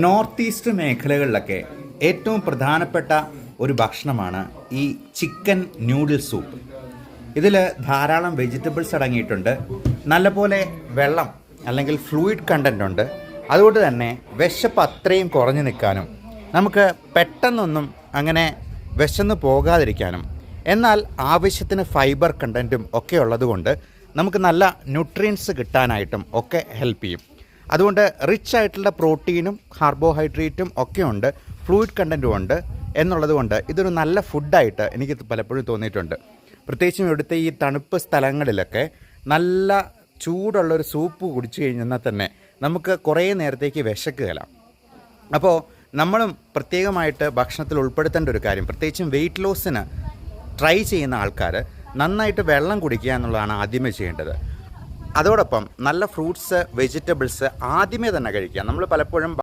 North east മേഖലകളിലൊക്കെ ഏറ്റവും പ്രധാനപ്പെട്ട ഒരു ഭക്ഷണമാണ് ഈ ചിക്കൻ നൂഡിൽ സൂപ്പ്. ഇതിൽ ധാരാളം വെജിറ്റബിൾസ് അടങ്ങിയിട്ടുണ്ട്, നല്ലപോലെ വെള്ളം അല്ലെങ്കിൽ ഫ്ലൂയിഡ് കണ്ടൻ്റ് ഉണ്ട്. അതുകൊണ്ട് തന്നെ വിശപ്പ് അത്രയും കുറഞ്ഞു നിൽക്കാനും നമുക്ക് പെട്ടെന്നൊന്നും അങ്ങനെ വിശന്ന് പോകാതിരിക്കാനും എന്നാൽ ആവശ്യത്തിന് ഫൈബർ കണ്ടൻറ്റും ഒക്കെ ഉള്ളതുകൊണ്ട് നമുക്ക് നല്ല ന്യൂട്രിയൻസ് കിട്ടാനായിട്ടും ഒക്കെ ഹെൽപ്പ് ചെയ്യും. അതുകൊണ്ട് റിച്ച് ആയിട്ടുള്ള പ്രോട്ടീനും കാർബോഹൈഡ്രേറ്റും ഒക്കെ ഉണ്ട്, ഫ്ലൂയിഡ് കണ്ടൻറ്റും ഉണ്ട് എന്നുള്ളത് കൊണ്ട് ഇതൊരു നല്ല ഫുഡായിട്ട് എനിക്ക് പലപ്പോഴും തോന്നിയിട്ടുണ്ട്. പ്രത്യേകിച്ചും ഇവിടുത്തെ ഈ തണുപ്പ് സ്ഥലങ്ങളിലൊക്കെ നല്ല ചൂടുള്ളൊരു സൂപ്പ് കുടിച്ചു കഴിഞ്ഞാൽ തന്നെ നമുക്ക് കുറേ നേരത്തേക്ക് വിശക്കുകയില്ല. അപ്പോൾ നമ്മളും പ്രത്യേകമായിട്ട് ഭക്ഷണത്തിൽ ഉൾപ്പെടുത്തേണ്ട ഒരു കാര്യം, പ്രത്യേകിച്ചും വെയിറ്റ് ലോസിന് ട്രൈ ചെയ്യുന്ന ആൾക്കാർ നന്നായിട്ട് വെള്ളം കുടിക്കുക എന്നുള്ളതാണ് ആദ്യമേ ചെയ്യേണ്ടത്. അതോടൊപ്പം നല്ല ഫ്രൂട്ട്സ് വെജിറ്റബിൾസ് ആദ്യമേ തന്നെ കഴിക്കുക. നമ്മൾ പലപ്പോഴും